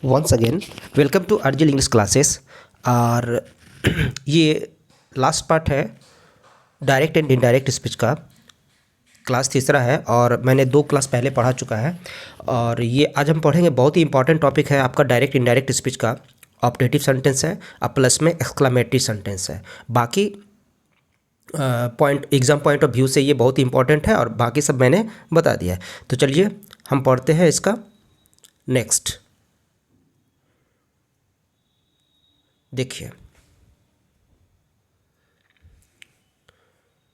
Once again welcome to अर्जिल English classes. और ये लास्ट पार्ट है डायरेक्ट एंड इनडायरेक्ट स्पीच का। क्लास तीसरा है और मैंने 2 क्लास पहले पढ़ा चुका है। और ये आज हम पढ़ेंगे, बहुत ही इंपॉर्टेंट टॉपिक है आपका डायरेक्ट इनडायरेक्ट स्पीच का। ऑप्टेटिव सेंटेंस है और प्लस में एक्सक्लामेटरी सेंटेंस है। बाकी एग्ज़ाम पॉइंट ऑफ व्यू से ये बहुत ही इंपॉर्टेंट है और बाकी सब मैंने बता दिया है। तो चलिए हम पढ़ते हैं इसका। नेक्स्ट देखिए,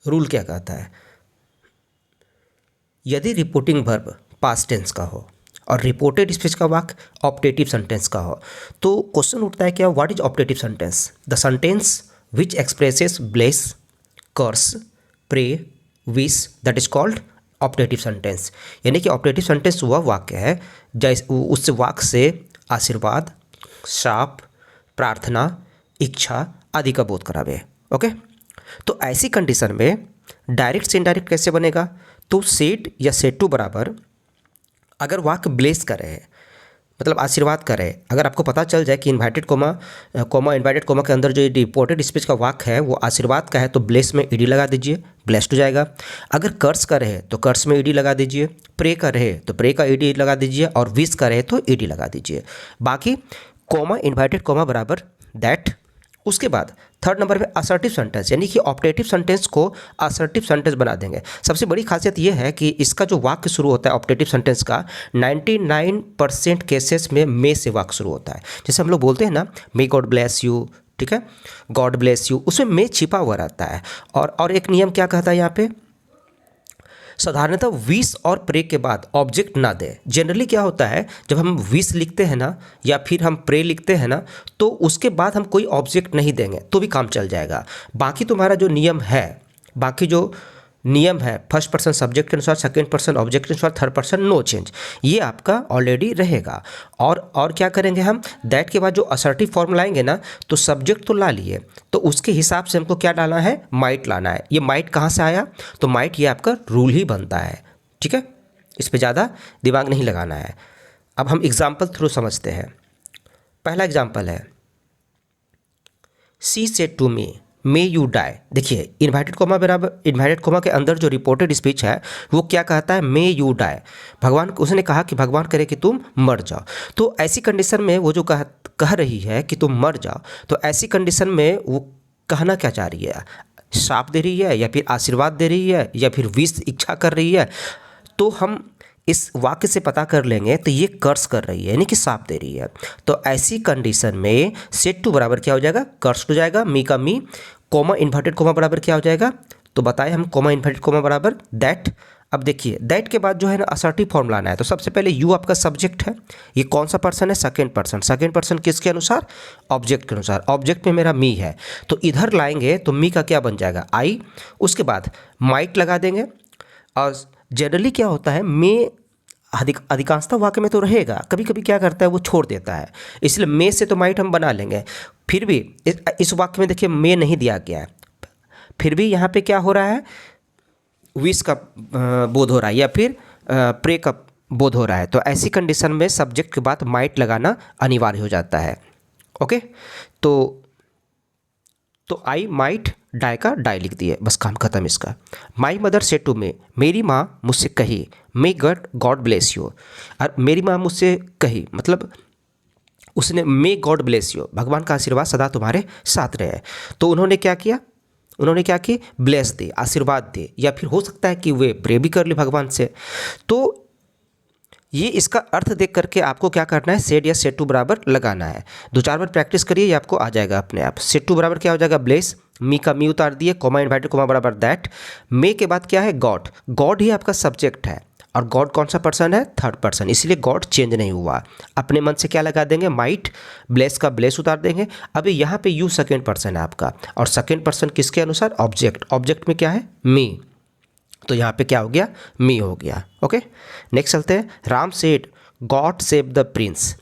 रूल क्या कहता है। यदि रिपोर्टिंग वर्ब पास्ट टेंस का हो और रिपोर्टेड स्पीच का वाक्य ऑप्टेटिव सेंटेंस का हो तो क्वेश्चन उठता है क्या, what is optative sentence? The sentence which expresses bless, curse, pray, wish, that is called optative sentence. यानी कि ऑप्टेटिव सेंटेंस वह वाक्य है जैसे उस वाक्य से आशीर्वाद, शाप, प्रार्थना, इच्छा आदि का बोध करावे। ओके, तो ऐसी कंडीशन में डायरेक्ट से इनडायरेक्ट कैसे बनेगा? तो सेड या सेड टू बराबर अगर वाक्य ब्लेस करे, मतलब आशीर्वाद करे, अगर आपको पता चल जाए कि इन्वाइटेड कोमा इन्वाइटेड कोमा के अंदर जो रिपोर्टेड स्पीच का वाक्य है वो आशीर्वाद का है तो ब्लेस में ईडी लगा दीजिए, ब्लेस्ड हो जाएगा। अगर कर्स का रहे तो कर्स में ईडी लगा दीजिए, प्रे का रहे तो प्रे का ईडी लगा दीजिए और विश का रहे तो ईडी लगा दीजिए। बाकी कोमा इन्वाइटेड कोमा बराबर दैट। उसके बाद थर्ड नंबर पे असर्टिव सेंटेंस, यानी कि ऑप्टेटिव सेंटेंस को असर्टिव सेंटेंस बना देंगे। सबसे बड़ी खासियत ये है कि इसका जो वाक्य शुरू होता है ऑप्टेटिव सेंटेंस का 99% केसेस में मे से वाक्य शुरू होता है। जैसे हम लोग बोलते हैं ना, मे गॉड ब्लेस यू, ठीक है, गॉड ब्लेस यू, उसमें मे छिपा हुआ रहता है। और एक नियम क्या कहता है यहाँ पे, साधारणतः विश और प्रे के बाद ऑब्जेक्ट ना दे। जनरली क्या होता है, जब हम विश लिखते हैं ना या फिर हम प्रे लिखते हैं ना तो उसके बाद हम कोई ऑब्जेक्ट नहीं देंगे तो भी काम चल जाएगा। बाकी तुम्हारा जो नियम है, बाकी जो नियम है फर्स्ट पर्सन सब्जेक्ट के अनुसार, सेकंड पर्सन ऑब्जेक्ट के अनुसार, थर्ड पर्सन नो चेंज, ये आपका ऑलरेडी रहेगा। और क्या करेंगे हम, दैट के बाद जो असर्टिव फॉर्म लाएंगे ना तो सब्जेक्ट तो ला लिए तो उसके हिसाब से हमको क्या डालना है, माइट लाना है। ये माइट कहाँ से आया, तो माइट ये आपका रूल ही बनता है, ठीक है, इस पर ज़्यादा दिमाग नहीं लगाना है। अब हम एग्जाम्पल थ्रू समझते हैं। पहला एग्जाम्पल है, she said to me may you die. देखिए इन्वाइटेड कोमा बराबर, इन्वाइटेड कोमा के अंदर जो रिपोर्टेड स्पीच है वो क्या कहता है, मे यू डाई। भगवान, उसने कहा कि भगवान करे कि तुम मर जाओ। तो ऐसी कंडीशन में वो जो कह रही है कि तुम मर जाओ, तो ऐसी कंडीशन में वो कहना क्या चाह रही है, श्राप दे रही है या फिर आशीर्वाद दे रही है या फिर विश इच्छा कर रही है। तो हम इस वाक्य से पता कर लेंगे तो ये कर्स कर रही है, यानी कि साप दे रही है। तो ऐसी कंडीशन में सेड टू बराबर क्या हो जाएगा, कर्स हो जाएगा, मी का मी, कोमा इन्वर्टेड कोमा बराबर क्या हो जाएगा, तो बताए हम कोमा इन्वर्टेड कोमा बराबर दैट। अब देखिए दैट के बाद जो है ना असर्टिव फॉर्म लाना है। तो सबसे पहले यू आपका सब्जेक्ट है, ये कौन सा पर्सन है, सेकेंड पर्सन। सेकेंड पर्सन किसके अनुसार, ऑब्जेक्ट के अनुसार। ऑब्जेक्ट में मेरा मी है तो इधर लाएंगे तो मी का क्या बन जाएगा, आई। उसके बाद माइट लगा देंगे। और जनरली क्या होता है, मे अधिकांशतः वाक्य में तो रहेगा, कभी कभी क्या करता है वो छोड़ देता है, इसलिए मे से तो माइट हम बना लेंगे। फिर भी इस वाक्य में देखिए मे नहीं दिया गया है, फिर भी यहाँ पे क्या हो रहा है, विश का बोध हो रहा है या फिर प्रे का बोध हो रहा है। तो ऐसी कंडीशन में सब्जेक्ट के बाद माइट लगाना अनिवार्य हो जाता है। ओके, तो आई माइट डाई का डाई लिख दिए, बस काम खत्म इसका। My mother said to me, मेरी माँ मुझसे कही, मे गॉड ब्लेस यू। और मेरी माँ मुझसे कही मतलब उसने मे गॉड ब्लेस यू, भगवान का आशीर्वाद सदा तुम्हारे साथ रहे। तो उन्होंने क्या किया, उन्होंने क्या की, ब्लेस दी, आशीर्वाद दी, या फिर हो सकता है कि वे प्रे भी कर ले भगवान से। तो ये इसका अर्थ देख करके आपको क्या करना है, सेड या सेड टू बराबर लगाना है। 2-4 बार प्रैक्टिस करिए, ये आपको आ जाएगा अपने आप। सेड टू बराबर क्या हो जाएगा, ब्लेस, मी का मी उतार दिए, कोमा इन्वाइटेड कोमा बराबर दैट। मे के बाद क्या है, गॉड। गॉड ही आपका सब्जेक्ट है और गॉड कौन सा पर्सन है, थर्ड पर्सन, इसलिए गॉड चेंज नहीं हुआ। अपने मन से क्या लगा देंगे, माइट, ब्लेस का ब्लेस उतार देंगे। अभी यहाँ पे यू सेकेंड पर्सन है आपका और सेकेंड पर्सन किसके अनुसार, ऑब्जेक्ट। ऑब्जेक्ट में क्या है, मी, तो यहाँ पे क्या हो गया, मी हो गया। ओके, नेक्स्ट चलते हैं। Ram said God save the Prince.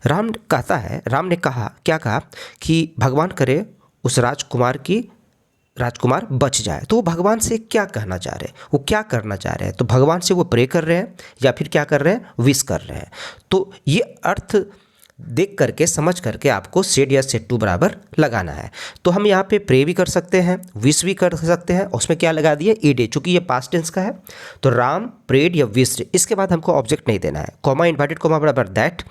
Ram कहता है, राम ने कहा, क्या कहा कि भगवान करे उस राजकुमार बच जाए। तो वो भगवान से क्या कहना चाह रहे हैं, वो क्या करना चाह रहे हैं, तो भगवान से वो प्रे कर रहे हैं या फिर क्या कर रहे हैं, विश कर रहे हैं। तो ये अर्थ देख करके समझ करके आपको सेड या सेड टू बराबर लगाना है। तो हम यहाँ पे प्रे भी कर सकते हैं, विश भी कर सकते हैं। उसमें क्या लगा दिए, ईड, चूंकि ये पास्ट टेंस का है तो राम प्रेड या विश्ड। इसके बाद हमको ऑब्जेक्ट नहीं देना है, कॉमा इन्वर्टेड कॉमा बराबर दैट।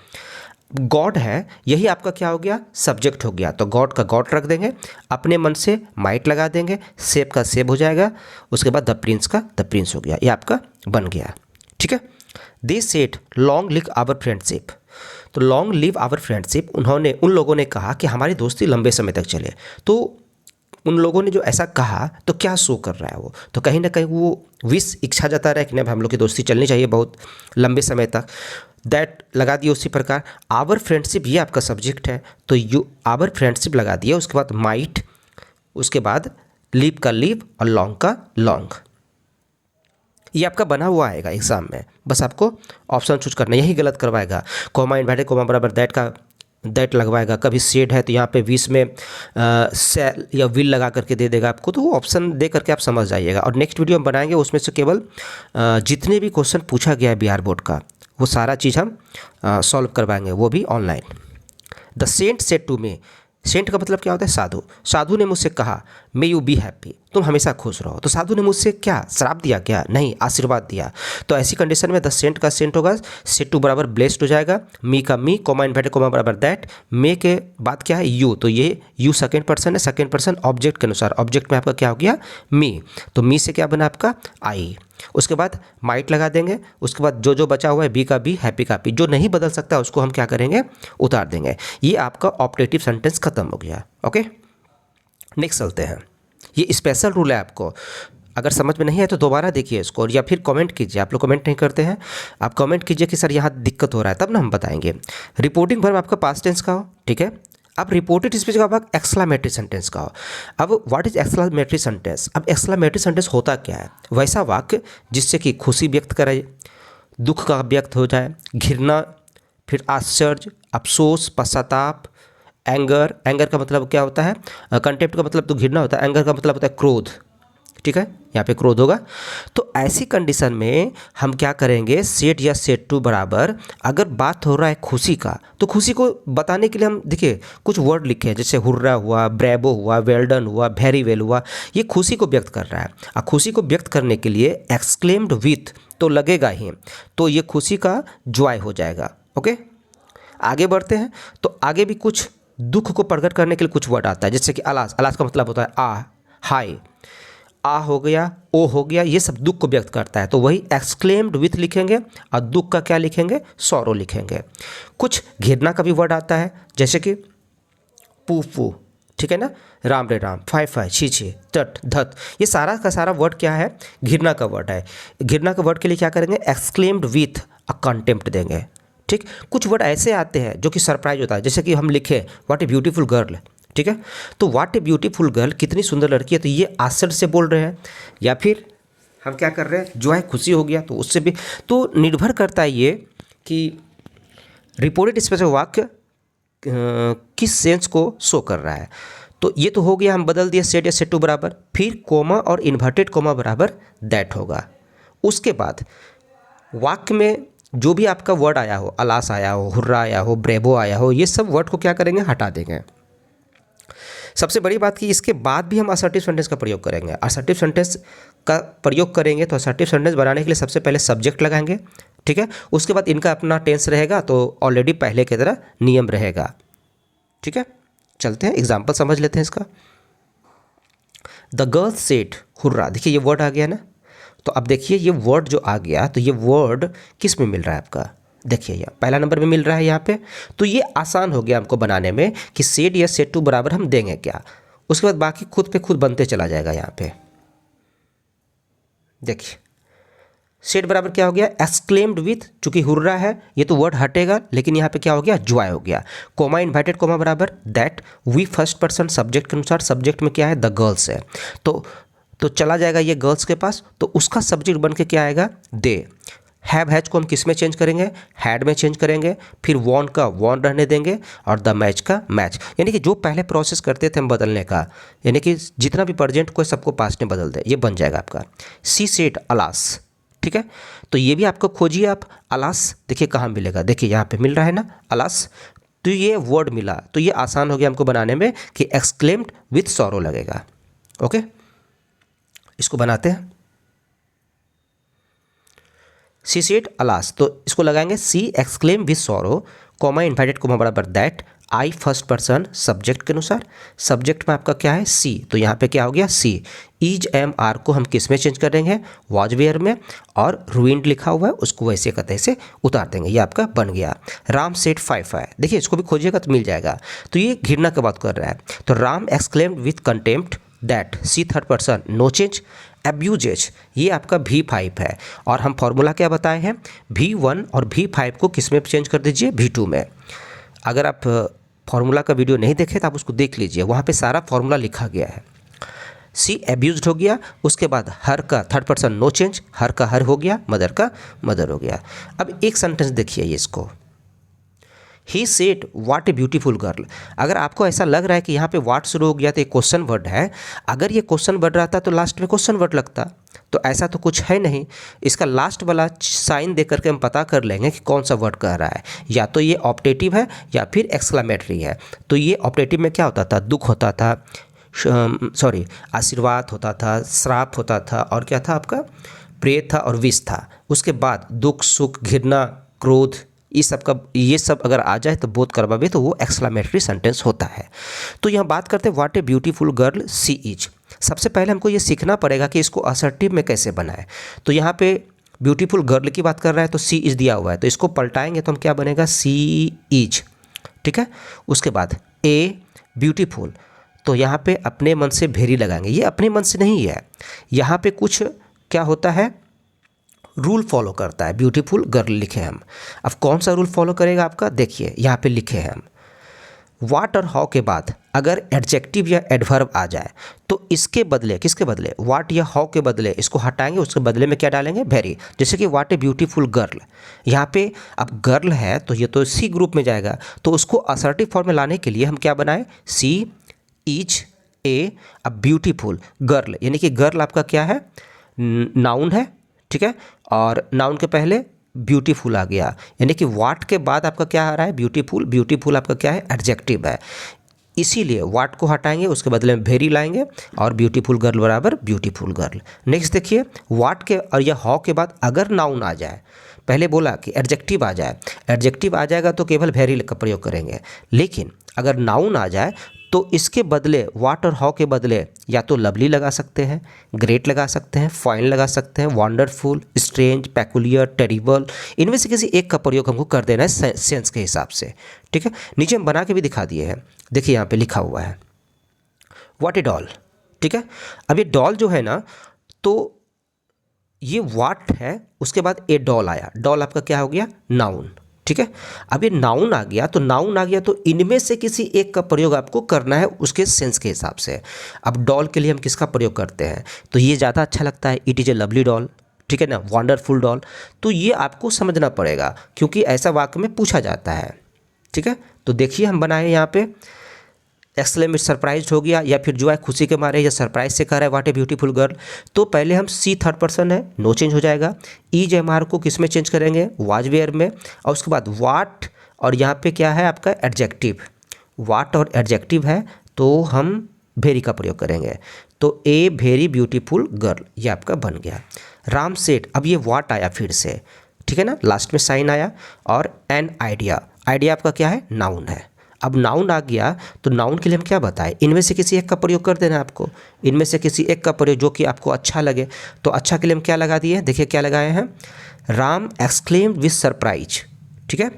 गॉड है, यही आपका क्या हो गया, सब्जेक्ट हो गया। तो गॉड का गॉड रख देंगे, अपने मन से माइट लगा देंगे, सेब का सेब हो जाएगा। उसके बाद द प्रिंस का द प्रिंस हो गया, ये आपका बन गया। ठीक है। They said long live our friendship. तो लॉन्ग लिव आवर फ्रेंडशिप, उन लोगों ने कहा कि हमारी दोस्ती लंबे समय तक चले। तो उन लोगों ने जो ऐसा कहा तो क्या शो कर रहा है वो, तो कहीं ना कहीं वो विश, इच्छा जता रहा है कि नहीं हम लोग की दोस्ती चलनी चाहिए बहुत लंबे समय तक। दैट लगा दिए। उसी प्रकार आवर फ्रेंडशिप, ये आपका सब्जेक्ट है तो यू आवर फ्रेंडशिप लगा दिए। उसके बाद माइट, उसके बाद लिव का लिव और लॉन्ग का लॉन्ग। ये आपका बना हुआ आएगा एग्जाम में, बस आपको ऑप्शन चूज करना, यही गलत करवाएगा। कॉमा इन्वर्टेड कॉमा बराबर दैट का दैट लगवाएगा। कभी सेड है तो यहाँ पे विश में सेल या विल लगा करके दे देगा आपको। तो वो ऑप्शन दे करके आप समझ जाइएगा। और नेक्स्ट वीडियो हम बनाएंगे, उसमें से केवल जितने भी क्वेश्चन पूछा गया है बिहार बोर्ड का वो सारा चीज़ हम सॉल्व करवाएंगे, वो भी online. The saint said to me, saint का मतलब क्या होता है, साधु। साधु ने मुझसे कहा मे यू बी हैप्पी, तुम हमेशा खुश रहो। तो साधु ने मुझसे क्या श्राप दिया, क्या नहीं, आशीर्वाद दिया। तो ऐसी कंडीशन में द सेंट का सेंट होगा, सेड टू बराबर ब्लेस्ड हो जाएगा। मी का मी, कॉमा इन्वर्टेड कॉमा बराबर दैट। मे के बाद क्या है, यू, तो ये यू सेकेंड पर्सन है, सेकेंड पर्सन ऑब्जेक्ट के अनुसार। ऑब्जेक्ट में आपका क्या हो गया, मी, तो मी से क्या बना आपका आई। उसके बाद माइट लगा देंगे। उसके बाद जो जो बचा हुआ है बी का बी, हैप्पी का पी, जो नहीं बदल सकता उसको हम क्या करेंगे, उतार देंगे। ये आपका ऑप्टेटिव सेंटेंस खत्म हो गया। ओके, नेक्स्ट चलते हैं। ये स्पेशल रूल है, आपको अगर समझ में नहीं है तो दोबारा देखिए इसको, और या फिर कमेंट कीजिए। आप लोग कमेंट नहीं करते हैं, आप कमेंट कीजिए कि सर यहाँ दिक्कत हो रहा है, तब ना हम बताएंगे। रिपोर्टिंग वर्ब आपका पास्ट टेंस का हो, ठीक है। अब रिपोर्टेड स्पीच का भाग एक्सक्लामेटरी सेंटेंस का हो। अब व्हाट इज एक्सक्लामेटरी सेंटेंस, अब एक्सक्लामेटरी सेंटेंस होता क्या है, वैसा वाक्य जिससे कि खुशी व्यक्त करे, दुख का व्यक्त हो जाए, घृणा, फिर आश्चर्य, अफसोस, पश्चाताप, एंगर। एंगर का मतलब क्या होता है, कंटेम्प्ट का मतलब तो घृणा होता है, एंगर का मतलब होता है क्रोध। ठीक है, यहाँ पे क्रोध होगा। तो ऐसी कंडीशन में हम क्या करेंगे, सेड या सेड टू बराबर, अगर बात हो रहा है खुशी का तो खुशी को बताने के लिए हम देखिए कुछ वर्ड लिखे हैं, जैसे हुर्रा हुआ, ब्रेवो हुआ, वेल्डन हुआ, वेरी वेल हुआ। ये खुशी को व्यक्त कर रहा है, और खुशी को व्यक्त करने के लिए एक्सक्लेम्ड विथ तो लगेगा ही, तो ये खुशी का जॉय हो जाएगा। ओके, आगे बढ़ते हैं। तो आगे भी कुछ दुख को प्रकट करने के लिए कुछ वर्ड आता है, जैसे कि अलास। अलास का मतलब होता है आ, हाय, आ हो गया, ओ हो गया, ये सब दुख को व्यक्त करता है। तो वही एक्सक्लेम्ड विथ लिखेंगे, और दुख का क्या लिखेंगे, सॉरो लिखेंगे। कुछ घृणा का भी वर्ड आता है, जैसे कि पू पू, ठीक है ना, राम रे राम, फाय फाय, छी छी, टट धत, ये सारा का सारा वर्ड क्या है, घृणा का वर्ड है। घृणा का वर्ड के लिए क्या करेंगे, एक्सक्लेम्ड विथ अ कंटेम्प्ट देंगे। ठीक, कुछ वर्ड ऐसे आते हैं जो कि सरप्राइज होता है, जैसे कि हम लिखे व्हाट ए ब्यूटीफुल गर्ल। ठीक है, तो व्हाट ए ब्यूटीफुल गर्ल, कितनी सुंदर लड़की है, तो ये आश्चर्य से बोल रहे हैं, या फिर हम क्या कर रहे हैं, जो है खुशी हो गया, तो उससे भी तो निर्भर करता है ये कि रिपोर्टेड स्पेशल वाक्य किस सेंस को शो कर रहा है। तो ये तो हो गया, हम बदल दिए सेड या सेड टू बराबर, फिर कोमा और इन्वर्टेड कोमा बराबर दैट होगा। उसके बाद वाक्य में जो भी आपका वर्ड आया हो, अलास आया हो, हुर्रा आया हो, ब्रेवो आया हो, ये सब वर्ड को क्या करेंगे, हटा देंगे। सबसे बड़ी बात कि इसके बाद भी हम असर्टिव सेंटेंस का प्रयोग करेंगे। असर्टिव सेंटेंस का प्रयोग करेंगे तो असर्टिव सेंटेंस बनाने के लिए सबसे पहले सब्जेक्ट लगाएंगे, ठीक है। उसके बाद इनका अपना टेंस रहेगा, तो ऑलरेडी पहले की तरह नियम रहेगा। ठीक है, चलते हैं एग्जाम्पल समझ लेते हैं इसका। द गर्ल सेड हुर्रा, देखिए ये वर्ड आ गया ना, तो अब देखिए ये वर्ड जो आ गया, तो ये वर्ड किस में मिल रहा है आपका, देखिए यहाँ पहला नंबर में मिल रहा है यहाँ पे। तो ये आसान हो गया हमको बनाने में कि सेड या सेड टू बराबर हम देंगे क्या, उसके बाद बाकी खुद पे खुद बनते चला जाएगा। यहाँ पे देखिए सेड बराबर क्या हो गया, एक्सक्लेम्ड विथ, चूंकि हुर्रा है ये तो वर्ड हटेगा, लेकिन यहाँ पे क्या हो गया, जॉय हो गया। कोमा इन्वर्टेड कोमा बराबर that, we first person subject के अनुसार, सब्जेक्ट में क्या है, द गर्ल्स है, तो चला जाएगा ये गर्ल्स के पास, तो उसका सब्जेक्ट बन के क्या आएगा, दे। हैव हैज को हम किस में चेंज करेंगे, हैड में चेंज करेंगे, फिर वॉन का वॉन रहने देंगे, और द मैच का मैच। यानी कि जो पहले प्रोसेस करते थे हम बदलने का, यानी कि जितना भी प्रेजेंट को सबको पास्ट में बदल दे, ये बन जाएगा आपका सी सेड अलास। ठीक है, तो ये भी आपको खोजिए आप, अलास देखिए कहाँ मिलेगा, देखिए यहाँ पे मिल रहा है ना अलास, तो ये वर्ड मिला, तो ये आसान हो गया हमको बनाने में कि एक्सक्लेम्ड विथ सॉरो लगेगा। ओके, इसको बनाते हैं। सी सेड अलास, तो इसको लगाएंगे she exclaim with sorrow, comma inverted comma बराबर that, I first person subject के अनुसार। सब्जेक्ट में आपका क्या है सी, तो यहाँ पे क्या हो गया सी। ईज एम आर को हम किस में चेंज कर देंगे, वॉज वेयर में, और रुइंड लिखा हुआ है उसको वैसे का तैसे उतार देंगे, ये आपका बन गया। राम सेड फाइव है, देखिए इसको भी खोजिएगा तो मिल जाएगा। तो ये घृणा की बात कर रहा है, तो Ram exclaimed with contempt that, she third person, no change. Abuses, ये आपका V5 है, और हम फॉर्मूला क्या बताए हैं, V1 और V5 को किस में चेंज कर दीजिए, V2 में। अगर आप फॉर्मूला का वीडियो नहीं देखे तो आप उसको देख लीजिए, वहाँ पे सारा फॉर्मूला लिखा गया है। सी एब्यूज्ड हो गया, उसके बाद हर का थर्ड पर्सन नो चेंज, हर का हर हो गया, मदर का मदर हो गया। अब एक सेंटेंस देखिए ये इसको, he said what a beautiful girl. अगर आपको ऐसा लग रहा है कि यहाँ पे व्हाट शुरू हो गया तो एक क्वेश्चन वर्ड है, अगर ये क्वेश्चन वर्ड रहता तो लास्ट में क्वेश्चन वर्ड लगता, तो ऐसा तो कुछ है नहीं। इसका लास्ट वाला साइन दे करके हम पता कर लेंगे कि कौन सा वर्ड कह रहा है, या तो ये ऑप्टेटिव है या फिर एक्सक्लेमेटरी है। तो ये ऑप्टेटिव में क्या होता था, दुख होता था, सॉरी आशीर्वाद होता था, श्राप होता था, और क्या था आपका प्रेय था और विष था। उसके बाद दुख सुख घृणा क्रोध ये सब अगर आ जाए तो बोध करवावे तो वो एक्सक्लेमेटरी सेंटेंस होता है। तो यहाँ बात करते हैं what a beautiful girl she is. सबसे पहले हमको ये सीखना पड़ेगा कि इसको असर्टिव में कैसे बनाए। तो यहाँ पे ब्यूटीफुल गर्ल की बात कर रहा है तो सी इज दिया हुआ है, तो इसको पलटाएंगे तो हम क्या बनेगा, सी इज, ठीक है। उसके बाद ए ब्यूटीफुल, तो यहाँ पे अपने मन से भेरी लगाएंगे, ये अपने मन से नहीं है, यहाँ पे कुछ क्या होता है, रूल फॉलो करता है। ब्यूटीफुल गर्ल लिखे हम, अब कौन सा रूल फॉलो करेगा आपका, देखिए यहाँ पे लिखे हैं हम, वाट और हाउ के बाद अगर एडजेक्टिव या एडवर्ब आ जाए तो इसके बदले, किसके बदले, वाट या हाउ के बदले इसको हटाएंगे, उसके बदले में क्या डालेंगे, वेरी। जैसे कि वाट ए ब्यूटीफुल गर्ल, यहाँ पे अब गर्ल है तो ये तो सी ग्रुप में जाएगा, तो उसको असर्टिव फॉर्म में लाने के लिए हम क्या बनाए, सी इज ए, अब ब्यूटीफुल गर्ल, यानी कि गर्ल आपका क्या है, नाउन है, ठीक है, और नाउन के पहले ब्यूटीफुल आ गया, यानी कि वाट के बाद आपका क्या आ रहा है, ब्यूटीफुल। ब्यूटीफुल आपका क्या है, एडजेक्टिव है, इसीलिए वाट को हटाएंगे, उसके बदले में वेरी लाएंगे, और ब्यूटीफुल गर्ल बराबर ब्यूटीफुल गर्ल। नेक्स्ट देखिए, वाट के और या हाउ के बाद अगर नाउन आ जाए, पहले बोला कि एडजेक्टिव आ जाए, एडजेक्टिव आ जाएगा तो केवल वेरी का प्रयोग करेंगे, लेकिन अगर नाउन आ जाए तो इसके बदले, वाट और हाउ के बदले या तो लवली लगा सकते हैं, ग्रेट लगा सकते हैं, फाइन लगा सकते हैं, वंडरफुल, स्ट्रेंज, पेकुलियर, टेरिबल, इनमें से किसी एक का प्रयोग हमको कर देना है सेंस के हिसाब से, ठीक है। नीचे हम बना के भी दिखा दिए हैं, देखिए यहाँ पे लिखा हुआ है व्हाट ए डॉल, ठीक है। अब ये डॉल जो है ना, तो ये वाट है, उसके बाद ए डॉल आया, डॉल आपका क्या हो गया, नाउन, ठीक है। अब ये नाउन आ गया, तो नाउन आ गया तो इनमें से किसी एक का प्रयोग आपको करना है उसके सेंस के हिसाब से। अब डॉल के लिए हम किसका प्रयोग करते हैं, तो ये ज़्यादा अच्छा लगता है, it is a lovely doll, ठीक है ना, वंडरफुल डॉल। तो ये आपको समझना पड़ेगा क्योंकि ऐसा वाक्य में पूछा जाता है, ठीक है। तो देखिए हम बनाए यहाँ पे, एक्सक्लेमेट सरप्राइज हो गया, या फिर जो है खुशी के मारे या सरप्राइज से कह रहा है व्हाट ए ब्यूटीफुल गर्ल, तो पहले हम सी थर्ड पर्सन है, नो चेंज हो जाएगा। ईज एम आर को किस में चेंज करेंगे, वाज वेयर में, और उसके बाद वाट, और यहाँ पे क्या है आपका एडजेक्टिव, वाट और एडजेक्टिव है तो हम वेरी का प्रयोग करेंगे, तो ए वेरी ब्यूटीफुल गर्ल, ये आपका बन गया। राम सेठ, अब ये वाट आया फिर से, ठीक है ना, लास्ट में साइन आया, और एन आइडिया, आइडिया आपका क्या है, नाउन है। अब नाउन आ गया तो नाउन के लिए हम क्या बताएं, इनमें से किसी एक का प्रयोग कर देना आपको, इनमें से किसी एक का प्रयोग जो कि आपको अच्छा लगे। तो अच्छा के लिए हम क्या लगा दिए, देखिए क्या लगाए हैं, राम एक्सक्लेम्ड विथ सरप्राइज, ठीक है,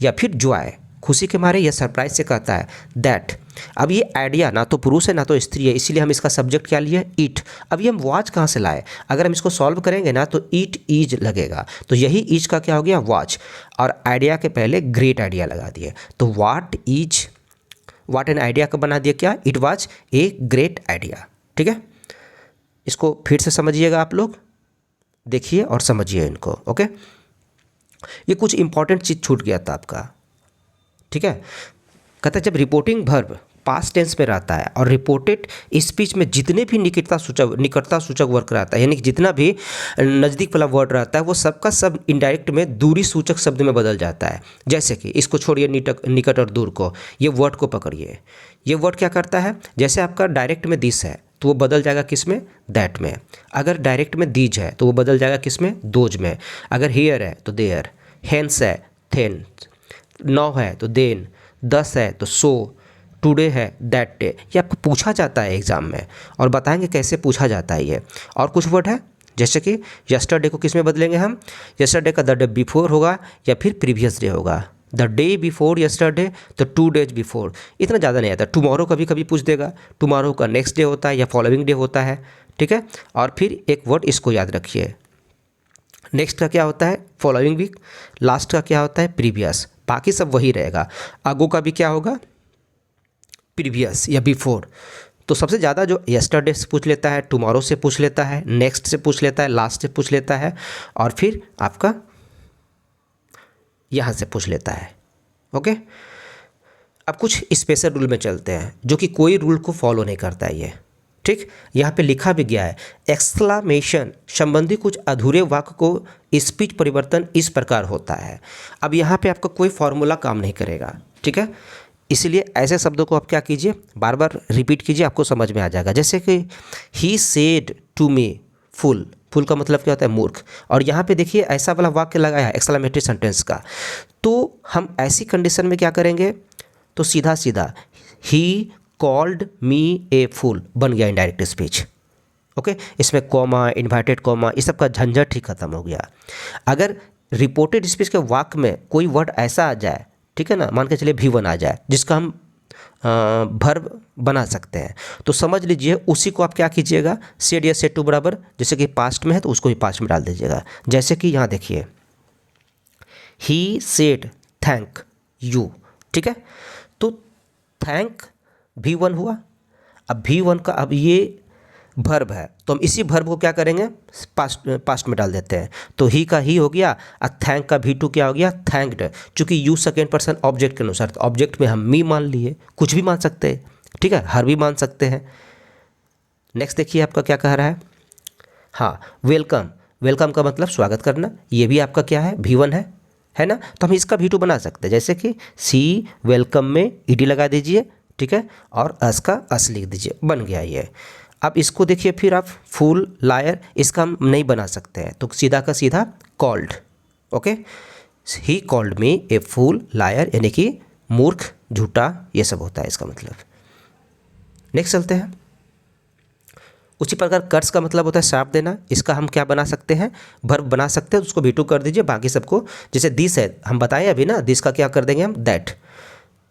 या फिर जॉय, खुशी के मारे या सरप्राइज से कहता है दैट। अब ये आइडिया ना तो पुरुष है ना तो स्त्री है, इसीलिए हम इसका सब्जेक्ट क्या लिए, ईट। अब ये हम वाच कहाँ से लाए, अगर हम इसको सॉल्व करेंगे ना तो ईट ईज लगेगा, तो यही ईज का क्या हो गया, वाच, और आइडिया के पहले ग्रेट आइडिया लगा दिए, तो वाट ईज, वाट एन आइडिया का बना दिया क्या, it was a great idea, ठीक है। इसको फिर से समझिएगा आप लोग, देखिए और समझिए इनको, ओके। ये कुछ इंपॉर्टेंट चीज़ छूट गया था आपका, ठीक है। कहता है जब रिपोर्टिंग वर्ब पास्ट टेंस में रहता है और रिपोर्टेड स्पीच में जितने भी निकटता सूचक वर्ग रहता है, यानी कि जितना भी नज़दीक वाला वर्ड रहता है वो सबका सब इनडायरेक्ट में दूरी सूचक शब्द में बदल जाता है। जैसे कि इसको छोड़िए निकट और दूर को, ये वर्ड को पकड़िए। ये वर्ड क्या करता है, जैसे आपका डायरेक्ट में दिस है तो वो बदल जाएगा किस में, दैट में। अगर डायरेक्ट में दीज है तो वो बदल जाएगा किस में, दोज में। अगर हियर है तो देयर, हेंस है थेन, नाउ है तो देन, दस है तो सो, टुडे है दैट डे। ये आपको पूछा जाता है एग्जाम में और बताएंगे कैसे पूछा जाता है ये। और कुछ वर्ड है जैसे कि यस्टरडे को किस में बदलेंगे हम, यस्टरडे का द डे बिफोर होगा या फिर प्रीवियस डे होगा। द डे बिफोर यस्टरडे तो 2 days बिफोर, इतना ज़्यादा नहीं आता। टुमारो कभी कभी पूछ देगा, टुमारो का नेक्स्ट डे होता है या फॉलोइंग डे होता है, ठीक है। और फिर एक वर्ड इसको याद रखिए, नेक्स्ट का क्या होता है, फॉलोइंग वीक। लास्ट का क्या होता है, प्रीवियस। बाकी सब वही रहेगा। आगो का भी क्या होगा, प्रीवियस या बिफोर। तो सबसे ज़्यादा जो यस्टरडे से पूछ लेता है, टुमारो से पूछ लेता है, नेक्स्ट से पूछ लेता है, लास्ट से पूछ लेता है और फिर आपका यहाँ से पूछ लेता है। ओके, अब कुछ स्पेशल रूल में चलते हैं जो कि कोई रूल को फॉलो नहीं करता है ये, ठीक। यहाँ पे लिखा भी गया है, एक्सक्लामेशन संबंधी कुछ अधूरे वाक्य को स्पीच परिवर्तन इस प्रकार होता है। अब यहाँ पे आपका कोई फॉर्मूला काम नहीं करेगा, ठीक है। इसलिए ऐसे शब्दों को आप क्या कीजिए, बार बार रिपीट कीजिए, आपको समझ में आ जाएगा। जैसे कि he said to me fool, fool का मतलब क्या होता है, मूर्ख। और यहाँ पे देखिए ऐसा वाला वाक्य लगाया है एक्सक्लेमेटरी सेंटेंस का, तो हम ऐसी कंडीशन में क्या करेंगे, तो सीधा सीधा ही कॉल्ड मी ए फूल बन गया इनडायरेक्ट स्पीच। ओके, इसमें कॉमा, इन्वर्टेड कॉमा, इस सब का झंझट ही खत्म हो गया। अगर रिपोर्टेड स्पीच के वाक्य में कोई वर्ड ऐसा आ जाए, ठीक है ना, मान के चलिए V1 आ जाए जिसका हम वर्ब बना सकते हैं, तो समझ लीजिए उसी को आप क्या कीजिएगा, सेड या सेड टू बराबर, जैसे कि पास्ट में है तो उसको ही पास्ट में डाल दीजिएगा। जैसे कि यहाँ देखिए, ही सेड थैंक यू, ठीक है। तो थैंक V1 हुआ। अब V1 का अब ये वर्ब है तो हम इसी वर्ब को क्या करेंगे, पास्ट में डाल देते हैं। तो ही का ही हो गया और थैंक का V2 क्या हो गया, थैंक्ड। चूँकि यू सेकेंड पर्सन ऑब्जेक्ट के अनुसार, तो ऑब्जेक्ट में हम मी मान लिए, कुछ भी मान सकते हैं, ठीक है, हर भी मान सकते हैं। नेक्स्ट देखिए आपका क्या कह रहा है, हाँ वेलकम, वेलकम का मतलब स्वागत करना, ये भी आपका क्या है, V1 है ना। तो हम इसका V2 बना सकते हैं, जैसे कि सी वेलकम में ईडी लगा दीजिए, ठीक है, और अस का अस लिख दीजिए, बन गया ये। अब इसको देखिए फिर आप फूल, लायर, इसका हम नहीं बना सकते हैं, तो सीधा का सीधा called. Okay, he called me a fool, liar यानी कि मूर्ख, झूठा, ये सब होता है इसका मतलब। नेक्स्ट चलते हैं। उसी प्रकार कर्स का मतलब होता है श्राप देना, इसका हम क्या बना सकते हैं, वर्ब बना सकते हैं, उसको V2 कर दीजिए। बाकी सबको, जैसे दिस है हम बताएं अभी ना, दिस का क्या कर देंगे हम, that.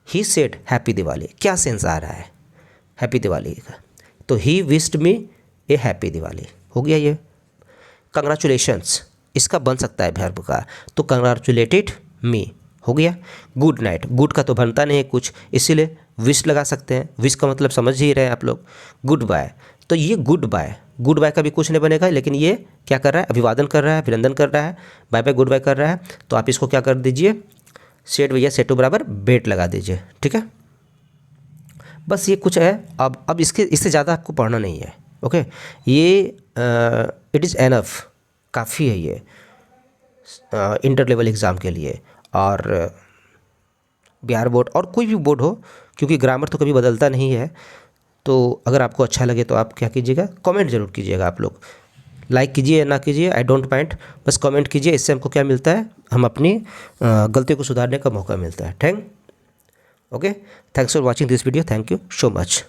He said happy Diwali, क्या सेंस आ रहा है हैप्पी दिवाली का, तो he wished me A happy Diwali, हो गया ये। कंग्रेचुलेशंस, इसका बन सकता है वर्ब का, तो कंग्रेचुलेटेड मी, हो गया। गुड नाइट, गुड का तो बनता नहीं है कुछ, इसीलिए विश लगा सकते हैं, विश का मतलब समझ ही रहे हैं आप लोग। गुड बाय, तो ये गुड बाय, गुड बाय का भी कुछ नहीं बनेगा, लेकिन ये क्या कर रहा है, अभिवादन कर रहा है, अभिनंदन कर रहा है, बाय बाय गुड बाय कर रहा है, तो आप इसको क्या कर दीजिए, सेड भैया सेड टू बराबर बेट लगा दीजिए, ठीक है। बस ये कुछ है। अब इससे ज़्यादा आपको पढ़ना नहीं है। ओके, ये इट इज़ एनफ, काफ़ी है ये इंटर लेवल एग्ज़ाम के लिए, और बिहार बोर्ड और कोई भी बोर्ड हो, क्योंकि ग्रामर तो कभी बदलता नहीं है। तो अगर आपको अच्छा लगे तो आप क्या कीजिएगा, कमेंट जरूर कीजिएगा। आप लोग लाइक कीजिए या ना कीजिए, आई डोंट माइंड, बस कमेंट कीजिए। इससे हमको क्या मिलता है, हम अपनी गलती को सुधारने का मौका मिलता है। Okay, thanks for watching this video, thank you so much.